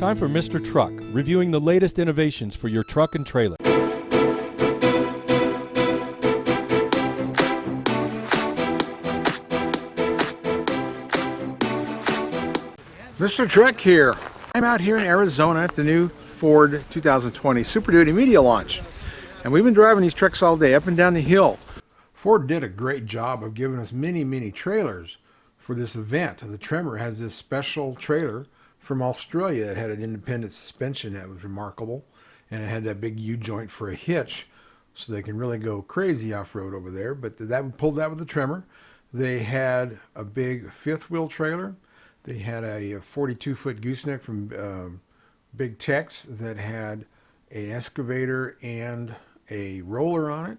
Time for Mr. Truck, reviewing the latest innovations for your truck and trailer. Mr. Truck here. I'm out here in Arizona at the new Ford 2020 Super Duty Media launch. And we've been driving these trucks all day up and down the hill. Ford did a great job of giving us many trailers for this event. The Tremor has this special trailer from Australia that had an independent suspension that was remarkable. And it had that big U-joint for a hitch so they can really go crazy off-road over there. But that pulled that with the Tremor. They had a big fifth wheel trailer. They had a 42-foot gooseneck from Big Tex that had an excavator and a roller on it.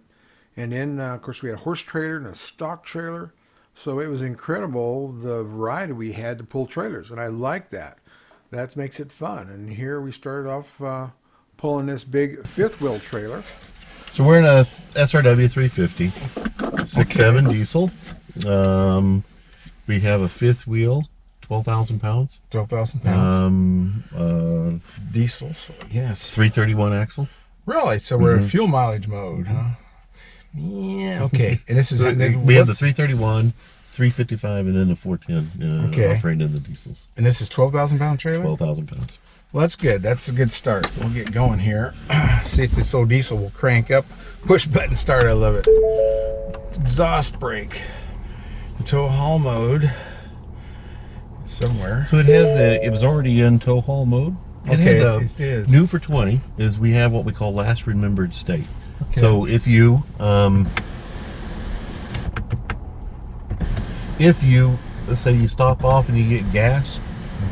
And then, of course, we had a horse trailer and a stock trailer. So it was incredible, the variety we had to pull trailers. And I like that. That makes it fun. And here we started off pulling this big fifth wheel trailer. So we're in a SRW 350, 6.7 diesel. We have a fifth wheel. 12,000 pounds. 12,000 pounds. Diesel, so yes. 331 axle. Really? So we're in fuel mileage mode, huh? Yeah. Okay. And this is we have the 331, 355, and then the 410. Okay. Operating in the diesels. And this is 12,000 pound trailer. 12,000 pounds. Well, that's good. That's a good start. We'll get going here. See if this old diesel will crank up. Push button start. I love it. Exhaust brake. The tow haul mode. Somewhere. So it has it was already in tow haul mode. It has new for 20 is we have what we call last remembered state. Okay. So if you let's say you stop off and you get gas,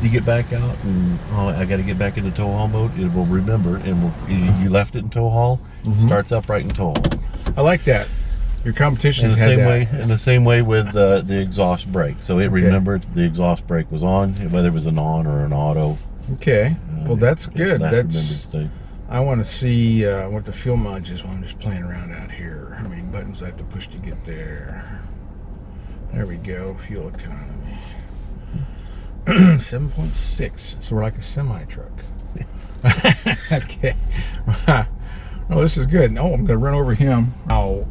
you get back out and I got to get back into tow haul mode, it will remember and you left it in tow haul, starts up right in tow haul. I like that. Your competition in the same way with the exhaust brake. So it remembered the exhaust brake was on, whether it was an on or an auto. Okay. Well, that's good. That's. I want to see what the fuel mileage is while I'm just playing around out here. How many buttons I have to push to get there? There we go. Fuel economy. 7.6. So we're like a semi truck. Okay. Oh, this is good. Oh, I'm going to run over him. Oh.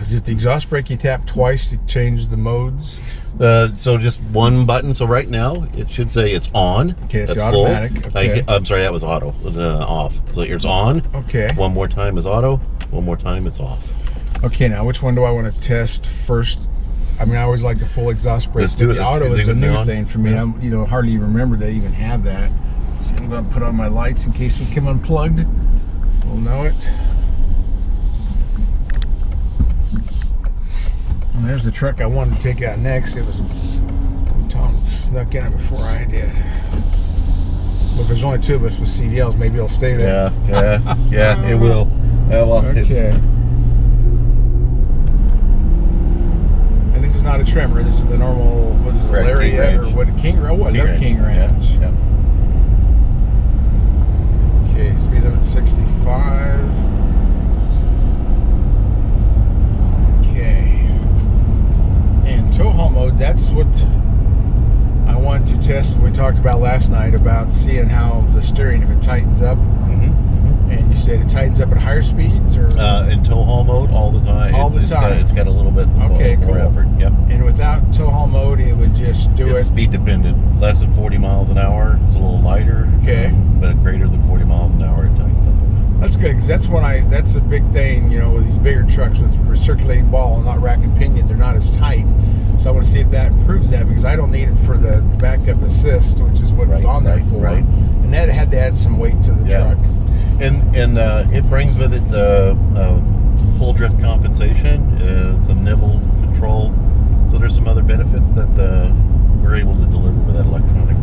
Is it the exhaust brake you tap twice to change the modes? So just one button. So right now it should say it's on. Okay, it's That's automatic. Full. Okay. I'm sorry, that was auto. Off. So it's on. Okay. One more time is auto. One more time it's off. Okay, now which one do I want to test first? I mean, I always like the full exhaust brake. Let's do it. The auto is a new thing for me. Yeah. I hardly even remember they even have that. So I'm going to put on my lights in case we come unplugged. We'll know it. And there's the truck I wanted to take out next. It was Tom snuck in it before I did. But if there's only two of us with CDLs, maybe it'll stay there. Yeah, it will. Okay. And this is not a Tremor. This is the normal. What's this? Lariat or what? King Ranch. What? Another King Ranch. Yeah. Okay, speed limit 65. Tow haul mode, that's what I wanted to test. We talked about last night about seeing how the steering, if it tightens up. And you said it tightens up at higher speeds, or in tow haul mode all the time. It's got a little bit more effort. Yep. And without tow haul mode, it would just do it's speed dependent. Less than 40 miles an hour, it's a little lighter. Okay. But greater than 40 miles an hour, it tightens up. That's good, because that's a big thing, with these bigger trucks with recirculating ball and not rack and pinion, they're not as tight. So I want to see if that improves that, because I don't need it for the backup assist, which is what it was on there for. Right. And that had to add some weight to the truck. And it brings with it full drift compensation, some nibble control. So there's some other benefits that we're able to deliver with that electronic.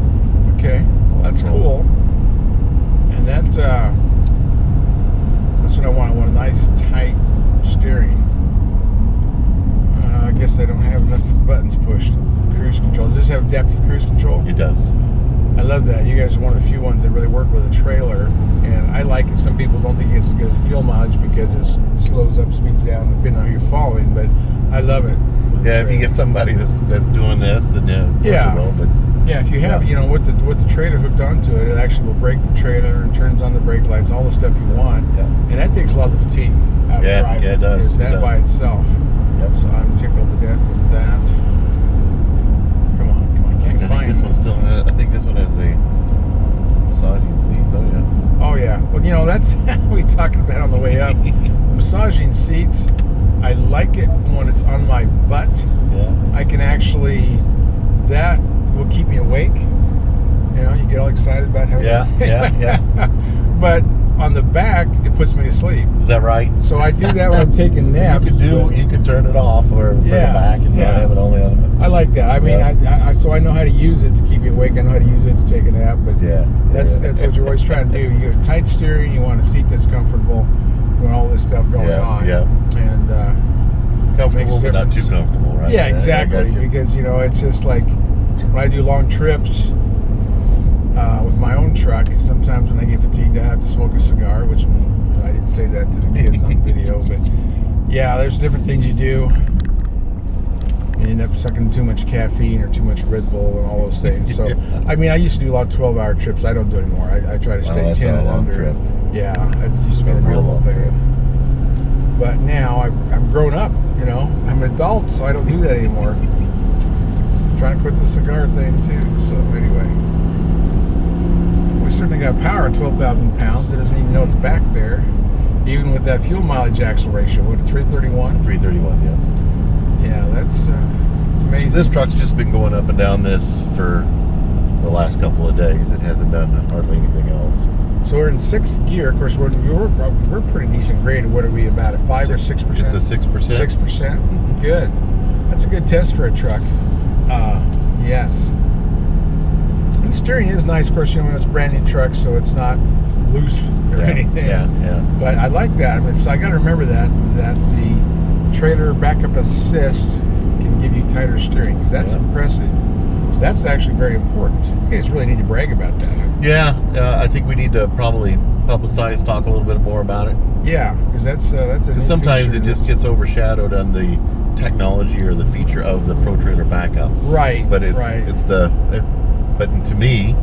Okay, well, that's cool. And that's what I want. I want a nice tight steering. I guess I don't have enough buttons pushed. Cruise control. Does this have adaptive cruise control? It does. I love that. You guys are one of the few ones that really work with a trailer, and I like it. Some people don't think it's as good as fuel mileage because it slows up, speeds down, depending on who you're following, but I love it. Yeah, if you get somebody that's doing this, then yeah. Yeah. Well, but Yeah, if you have, Yeah. you know, with the trailer hooked onto it, it actually will brake the trailer and turns on the brake lights, all the stuff you want. Yeah. And that takes a lot of the fatigue out Yeah, of driving. yeah, it does, Is it that does. by itself? Yep. So I'm tickled to death with that. Come on, I can't think find this it. one still. I think this one has the massaging seats. Oh yeah. Oh yeah. Well, you know, that's we talking about on the way up. Massaging seats. I like it when it's on my butt. Yeah. I can actually, that will keep me awake. You know, you get all excited about having. Yeah. But on the back, it puts me to sleep. Is that right? So I do that when I'm taking naps. You can turn it off or for the Yeah, back and yeah. have it only on. I like that. I mean, Yeah. so I know how to use it to keep me awake. I know how to use it to take a nap. But Yeah. that's what you're always trying to do. You have tight steering. You want a seat that's comfortable when all this stuff going on. Yeah. And Comfortable, but not too difference. comfortable, right? yeah, I exactly. got you. Because you know, it's just like when I do long trips with my own truck. Sometimes when I get fatigued, I have to smoke a cigar. Which I didn't say that to the kids on video, but yeah, there's different things you do. You end up sucking too much caffeine or too much Red Bull and all those things. So, I mean, I used to do a lot of 12-hour trips. I don't do it anymore. I try to stay that's 10 a and long under. trip. Yeah, it used to be A the real normal long thing. trip. But now I'm grown up, you know. I'm an adult, so I don't do that anymore. I'm trying to quit the cigar thing, too. So, anyway. We certainly got power at 12,000 pounds. It doesn't even know it's back there. Even with that fuel mileage axle ratio. What, 331? 331. Yeah. Yeah, that's it's amazing. This truck's just been going up and down this for the last couple of days. It hasn't done hardly anything else. So we're in sixth gear. Of course, we're pretty decent grade. What are we about? A 5 or 6%? It's a 6%. 6%. Good. That's a good test for a truck. Yes. And the steering is nice. Of course, you know, it's a brand new truck, so it's not loose or anything. Yeah. But I like that. I mean, so I got to remember that the trailer backup assist can give you tighter steering. 'Cause that's Yeah. impressive. That's actually very important. You guys really need to brag about that. Yeah. I think we need to probably publicize, talk a little bit more about it. Yeah, because that's a new Because sometimes feature. it just gets overshadowed on the technology or the feature of the Pro Trailer backup. right. But it's right. but to me,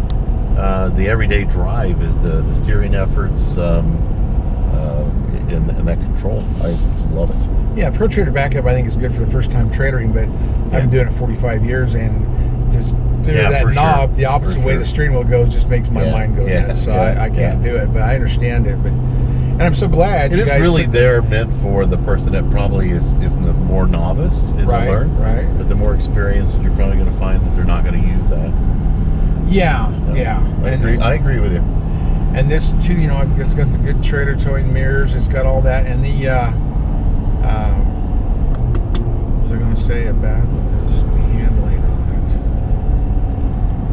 the everyday drive is the steering efforts and that control. I love it. Yeah, Pro Trailer backup I think is good for the first time trailering, but I've been doing it 45 years and just doing Yeah, that for sure. knob the opposite For way sure. the steering wheel goes just makes my mind go nuts. So I can't do it, but I understand it. But and I'm so glad It you is guys really put there meant for the person that probably is the more novice in the learn. Right. But the more experienced, you're probably going to find that they're not going to use that. Yeah, No, yeah. I agree with you. And this too, you know, it's got the good trailer towing mirrors. It's got all that, and the what was I going to say about this handling on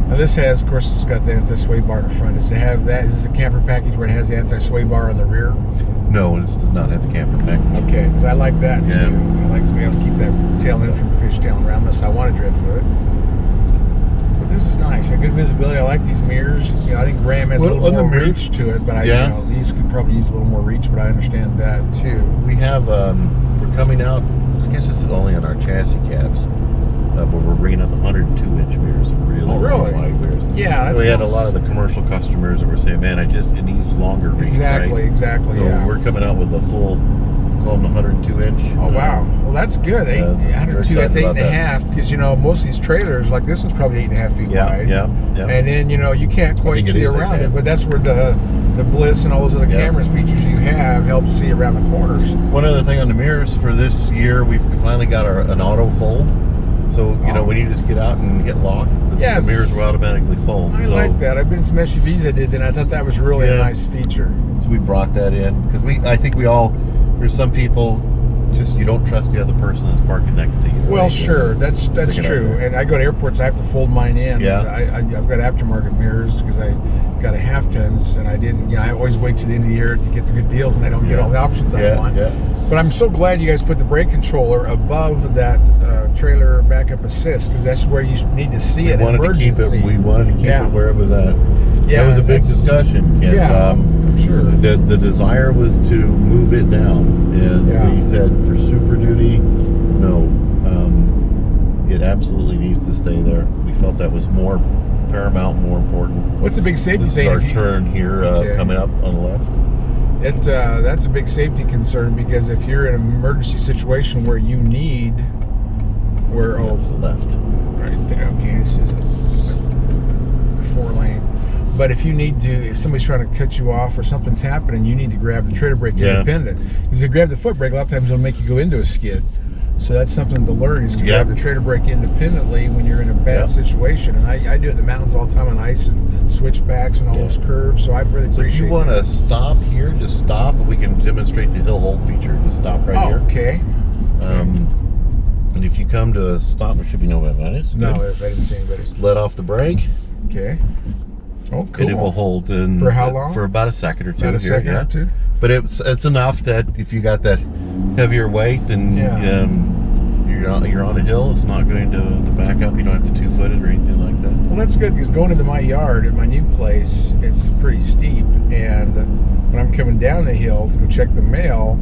it? Now this has, of course, it's got the anti-sway bar in the front. Does it have that? Is this a camper package where it has the anti-sway bar on the rear? No, this does not have the camper package. Okay, because I like that Yeah. too. I like to be able to keep that tail end from fishtailing around unless I want to drift with it. But this is nice. Good visibility. I like these mirrors. You know, I think Ram has a Well, little on the more mirror- reach to it, but Yeah. you know, these could probably use a little more reach. But I understand that too. We have, we're coming out, I guess it's only on our chassis cabs, but we're bringing out the 102-inch mirrors, really, really? wide mirrors. Yeah, that's we had a nice. lot of the commercial customers that were saying, man, it needs longer reach. Exactly, right? exactly. So Yeah. we're coming out with a full, call them 102-inch. Oh wow. Well, that's good. we're 102. That's excited about 8.5. Because you know most of these trailers, like this one's probably 8.5 feet Yeah, wide. yeah. And then you know you can't quite think it see is around 8.5. it, but that's where the Bliss and all those other Yeah. cameras features you have help see around the corners. One other thing on the mirrors for this year, we finally got an auto fold. So, you know, when you just get out and get locked, the Yes. mirrors will automatically fold. I so, like that. I've been in some SUVs that did that, and I thought that was really a Yeah. nice feature. So we brought that in because I think there's some people just you don't trust the other person that's parking next to you. Well, right? sure, that's Stick it out true. there. And I go to airports, I have to fold mine in. Yeah. I've got aftermarket mirrors because I got a half tons, and I didn't. You know, I always wait to the end of the year to get the good deals, and I don't get all the options I want. Yeah. But I'm so glad you guys put the brake controller above that trailer backup assist because that's where you need to see We it. wanted to keep emergency. it Yeah. where it was at. Yeah, That was a big that's- discussion. And, Yeah, I'm sure. The desire was to move it down, and Yeah. we said for Super Duty, no. It absolutely needs to stay there. We felt that was more paramount, more important. What's a big safety This is thing? our if you- turn here Okay. coming up on the left. That's a big safety concern because if you're in an emergency situation where you need, To the left. right there. Okay, this is a 4-lane. But if you need to, if somebody's trying to cut you off or something's happening, you need to grab the trailer brake Yeah. independent. Because if you grab the foot brake, a lot of times it'll make you go into a skid. So that's something to learn is to Yeah. grab the trailer brake independently when you're in a bad Yeah. situation. And I do it in the mountains all the time on ice and switchbacks and all Yeah. those curves. So I really So if appreciate you want that. to stop here, just stop, and we can demonstrate the hill hold feature. Just stop right Oh, here. okay. And if you come to a stop, there should be no that is. No, Good. I didn't see anybody. Just let off the brake, Okay. Oh, cool. and it will hold in For how long? For about a second or two. About a here, second yeah. or two? But it's enough that if you got that heavier weight, then Yeah. you're on a hill. It's not going to back up. You don't have to 2-foot it or anything like that. Well, that's good because going into my yard at my new place, it's pretty steep. And when I'm coming down the hill to go check the mail,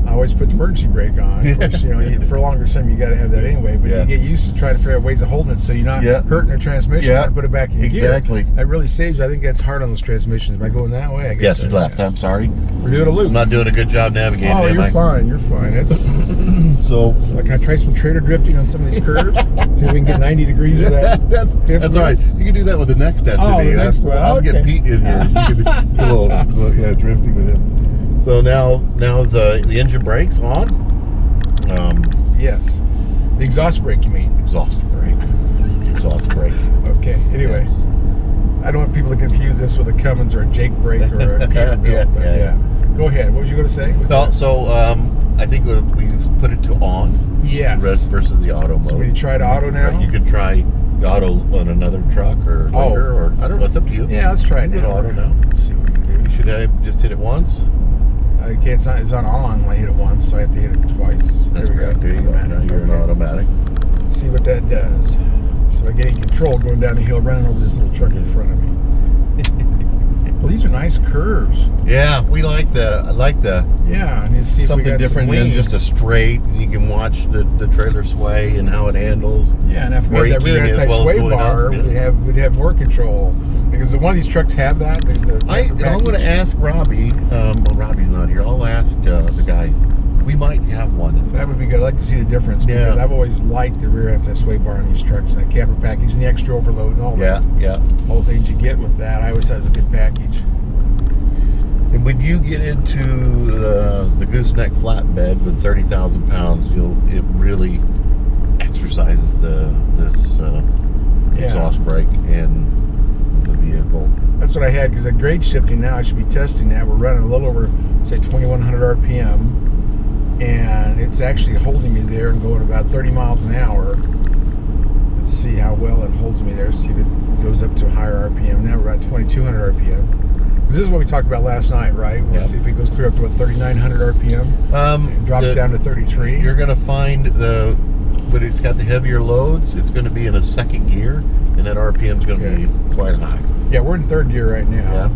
I always put the emergency brake on. Of course, for a longer time, you got to have that anyway. But Yeah. you get used to trying to figure out ways of holding it so you're not Yeah. hurting the transmission Yeah. and put it back in Exactly. gear. That really saves. I think that's hard on those transmissions by going that way. I guess. Yes, you left. I'm sorry. We're doing a loop. I'm not doing a good job navigating. Oh, am you're I? fine. You're fine. It's. So Can I try some trailer drifting on some of these curves? See if we can get 90 degrees of that. that's all right. You can do that with the next SUV. Oh, the next one. I'll get Okay. Pete in here. You can do a little drifting with him. So now the engine brake's on. Yes. The exhaust brake, you mean? Exhaust brake. Exhaust brake. Okay. Anyway, Yes. I don't want people to confuse this with a Cummins or a Jake brake or a Peterbilt. Yeah, but yeah. Go ahead. What was you going to say? with No, that? so I think we put it to on Yes. versus the auto mode. So when you try to auto now? You can try the auto on another truck or later, or I don't know. It's up to you. Yeah, let's try it You can now. auto now. Let's see what we can You do. should have just hit it once. Okay, it's not on when I hit it once, so I have to hit it twice. That's There we correct. go. There you go. Now you're in Okay. automatic. Let's see what that does. So I get in control going down the hill, running over this little truck in front of me. Well, these are nice curves. Yeah, we like the. I like the Yeah, and you see if we something got different some than lean. just a straight. And you can watch the trailer sway and how it handles. Yeah, and if we had that rear braking as well as anti-sway going up, bar, yeah. we'd have more control. Because one of these trucks have that. I'm going to ask Robbie. Well, Robbie's not here. I'll ask the guys. We might have one. That would be good. I'd like to see the difference because Yeah. I've always liked the rear anti-sway bar on these trucks, and the camper package, and the extra overload, and all Yeah, yeah. all the things you get with that. I always thought it was a good package. And when you get into the gooseneck flatbed with 30,000 pounds, it really exercises this exhaust brake in the vehicle. That's what I had because at grade shifting now, I should be testing that. We're running a little over, say, 2,100 RPM, and it's actually holding me there and going about 30 miles an hour. Let's see how well it holds me there. See if it goes up to a higher RPM. Now we're at 2,200 RPM. This is what we talked about last night, right? We'll Yeah. see if it goes through up to what, 3,900 RPM. It drops down to 33. You're going to find when it's got the heavier loads, it's going to be in a second gear, and that RPM is going to Okay. be quite high. Yeah, we're in third gear right now. Yeah.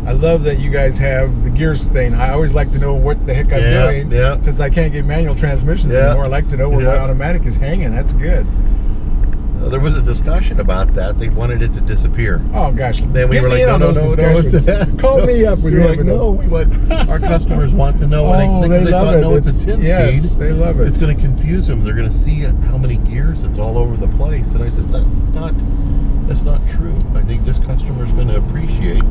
I love that you guys have the gears thing. I always like to know what the heck I'm Yeah, doing. yeah. Since I can't get manual transmissions Yeah. anymore, I like to know where my Yeah. automatic is hanging. That's good. There was a discussion about that. They wanted it to disappear. Oh gosh, Then we get were me like, in no, on no, those no, discussions. Call me up when You're you're like, having no, those. our customers want to know. Oh, and they love thought, it. no, it's a 10 yes, speed. they love it. It's going to confuse them. They're going to see how many gears it's all over the place. And I said, that's not true. I think this customer is going to appreciate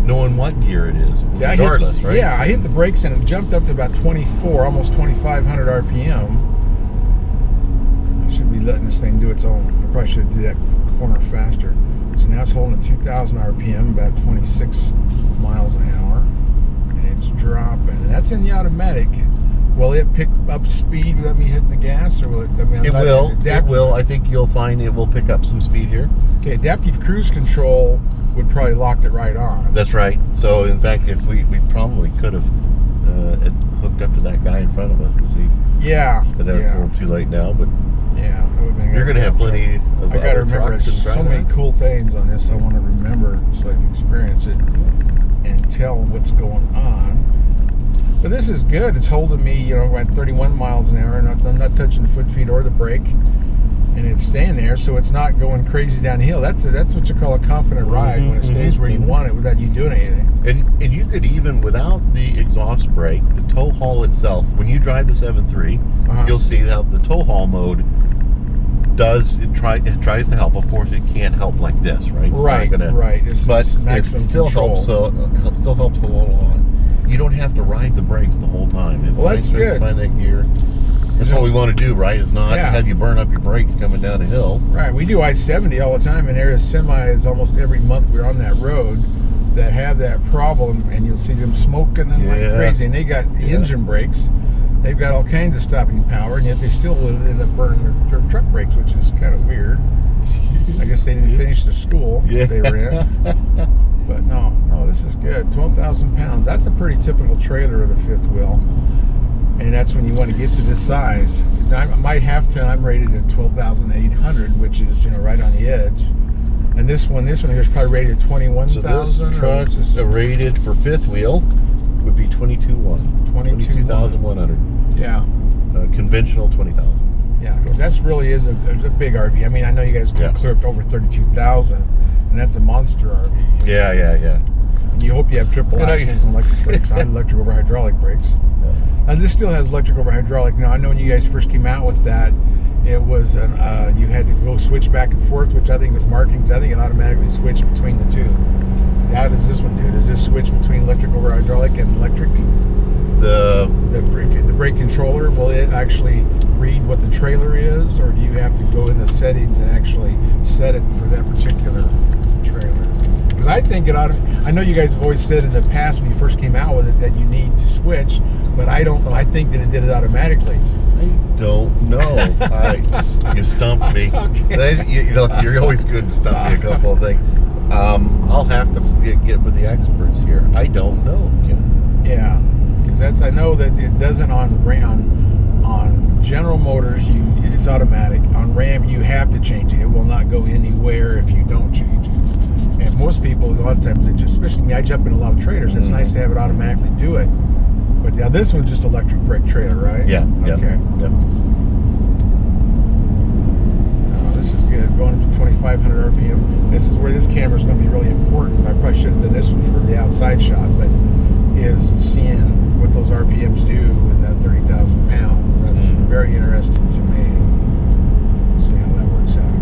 knowing what gear it is, Yeah, regardless, right? Yeah, I hit the brakes and it jumped up to about 24, almost 2,500 RPM. I should be letting this thing do its own. I probably should do that corner faster. So now it's holding at 2,000 RPM, about 26 miles an hour, and it's dropping. And that's in the automatic. Will it pick up speed without me hitting the gas, or will it? I mean, It will. It adaptive- will. I think you'll find it will pick up some speed here. Okay, adaptive cruise control would probably locked it right on. That's right. So, in fact, if we probably could have hooked up to that guy in front of us to see. Yeah. But that's a yeah. little too late now. But Yeah, that would've been you're going to have great. plenty of I gotta other remember trucks and so try many that. cool things on this I want to remember so I can experience it and tell what's going on. But this is good. It's holding me, at 31 miles an hour. I'm not touching the foot, feet, or the brake. and it's staying there, so it's not going crazy downhill. That's what you call a confident ride, when it stays where you want it without you doing anything. And you could even, without the exhaust brake, the tow haul itself, when you drive the 7.3, you'll see how the tow haul mode tries to help. Of course, it can't help like this, right? It's Right, not gonna, right. This but is it maximum still control. helps. Still helps a lot. You don't have to ride the brakes the whole time. Well, that's good. Find that gear. That's what we want to do, right? Is not have you burn up your brakes coming down a hill. Right. We do I-70 all the time, and there is semis almost every month we're on that road that have that problem, and you'll see them smoking and like crazy. And they got engine brakes. They've got all kinds of stopping power, and yet they still end up burning their truck brakes, which is kind of weird. I guess they didn't finish the school they were in. But no, this is good. 12,000 pounds. That's a pretty typical trailer of the fifth wheel. And that's when you want to get to this size. I might have to, and I'm rated at 12,800, which is, right on the edge. And this one here is probably rated at 21,000. So this truck rated for fifth wheel would be 22,100. Yeah. Conventional 20,000. Yeah, because that's really is a big RV. I mean, I know you guys can clear up to over 32,000, and that's a monster RV. Yeah. And you hope you have triple axles and electric brakes. I had electric over hydraulic brakes. And this still has electric over hydraulic. Now, I know when you guys first came out with that, it was you had to go switch back and forth, which I think was markings. I think it automatically switched between the two. How does this one do? Does this switch between electric over hydraulic and electric? The brake controller, will it actually read what the trailer is, or do you have to go in the settings and actually set it for that particular trailer? Because I think it ought to. I know you guys have always said in the past when you first came out with it that you need to switch, but I don't. I think that it did it automatically. I don't know. You stumped me. Okay. You're always good to stump me a couple of things. I'll have to get with the experts here. I don't know. Yeah, because I know that it doesn't on General Motors. It's automatic. On Ram, you have to change it. It will not go anywhere if you don't change it. And most people, a lot of times, especially me, I jump in a lot of trailers. It's nice to have it automatically do it. But now this one's just electric brake trailer, right? Yeah. Okay. Yeah. This is good. Going up to 2,500 RPM. This is where this camera's going to be really important. I probably should have done this one for the outside shot, but is seeing what those RPMs do with that 30,000 pounds. That's very interesting to me. See how that works out.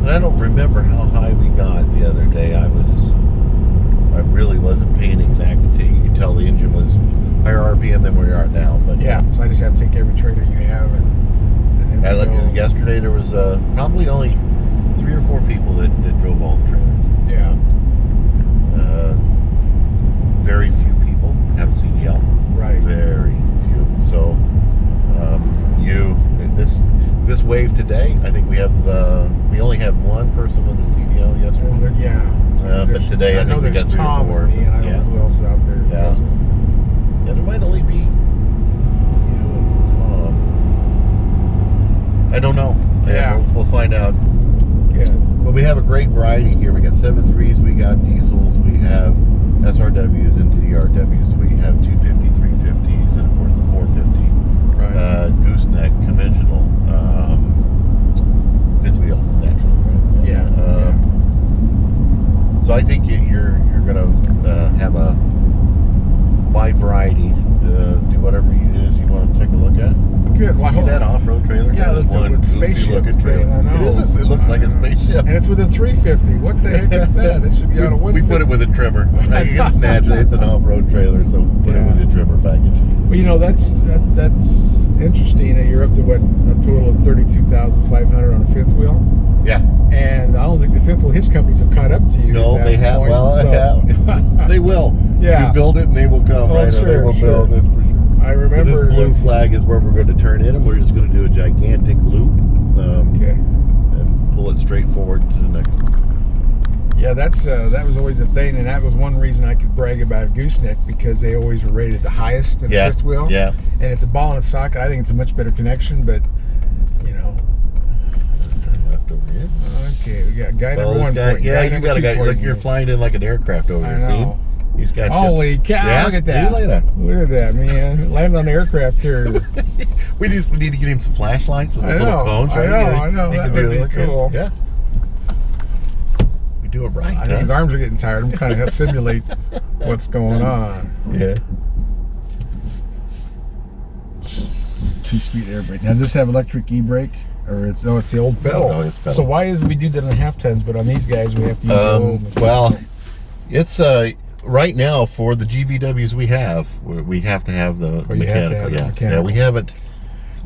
And I don't remember how high we got the other day. I really wasn't paying exact attention. You could tell the engine was higher RPM than where we are now. But yeah, so I just have to take every trailer you have and I looked at it yesterday. There was probably only 3 or 4 people that drove all the trailers. Yeah. Very few people have a CDL. Right. Very few. So this wave today, I think we only had one person with a CDL yesterday. But today I think we got 3 or 4. And I don't know who else out there. Yeah, there might only be you and Tom. I don't know. Yeah. We'll find out. Good. But we have a great variety here. We got 7.3s, we got diesels, we have SRWs and DRWs, we have 250, 350s, and of course the 450. Right. Gooseneck, conventional, fifth wheel, naturally, right? Yeah. So I think you're going to have a wide variety to do whatever it is you want to take a look at. Good. Well, See that off-road trailer? Yeah, That is that's a one spaceship goofy-looking thing, trailer. I know. It looks like a spaceship. And it's with a 350. What the heck is that? It should be on a 150. We put it with a trimmer. It's natural. It's an off-road trailer, so put it with a trimmer package. Well, that's interesting that you're up to a total of 32,500 on a fifth wheel. Yeah. And I don't think the fifth wheel hitch companies have caught up to you. No, they have. Point, Well, they will. Yeah. You build it and they will come, Oh, right? sure, They will build, that's for sure. I remember. So this blue flag is where we're going to turn in, and we're just going to do a gigantic loop. Okay. And pull it straight forward to the next one. Yeah, that was always a thing, and that was one reason I could brag about Gooseneck, because they always were rated the highest in the fifth wheel. Yeah. And it's a ball and a socket. I think it's a much better connection, but Turn left over here. Okay, we got guy number 1 point. Yeah, Guy you number got a 2 guy. point. You're flying in like an aircraft over I here. know. See? He's got you. Holy cow, Yeah, look at see you that. later. Look at that, man. Landed on an aircraft carrier. We need to get him some flashlights with those I little know, cones. I Right? know. He That can would do be it. cool. Yeah. We do it right. I think his arms are getting tired. I'm kind of simulate what's going on. Yeah. 2-speed air brake. Now, does this have electric e-brake? Or it's the old pedal. No, it's pedal. So why is it we do that on the half tons, but on these guys we have to use the old? Well, it's right now for the GVWs we have to have the Oh, you have to mechanical. have the Yeah, mechanical. we haven't,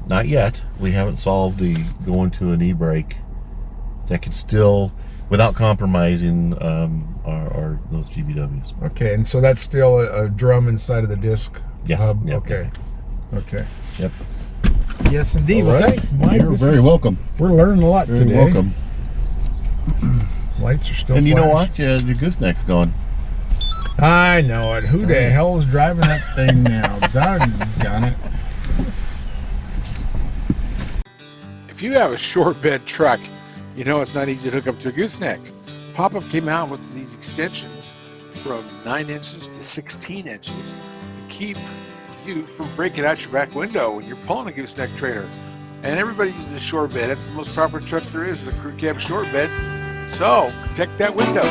not yet. We haven't solved the going to an e-brake that can still, without compromising our those GVWs. Okay, and so that's still a drum inside of the disc Yes. hub. Yep. Okay. Okay. Yep. Yes, indeed. All Well, right. thanks, Mike. You're This very is- welcome. We're learning a lot Very today. welcome. Lights are still. And you know flash. what? Yeah, the gooseneck's going. I know it. Who the hell is driving that thing now? Doggone it. If you have a short bed truck, you know it's not easy to hook up to a gooseneck. Pop-Up came out with these extensions from 9 inches to 16 inches to keep you from breaking out your back window when you're pulling a gooseneck trailer. And everybody uses a short bed. That's the most proper truck there is a crew cab short bed. So protect that window.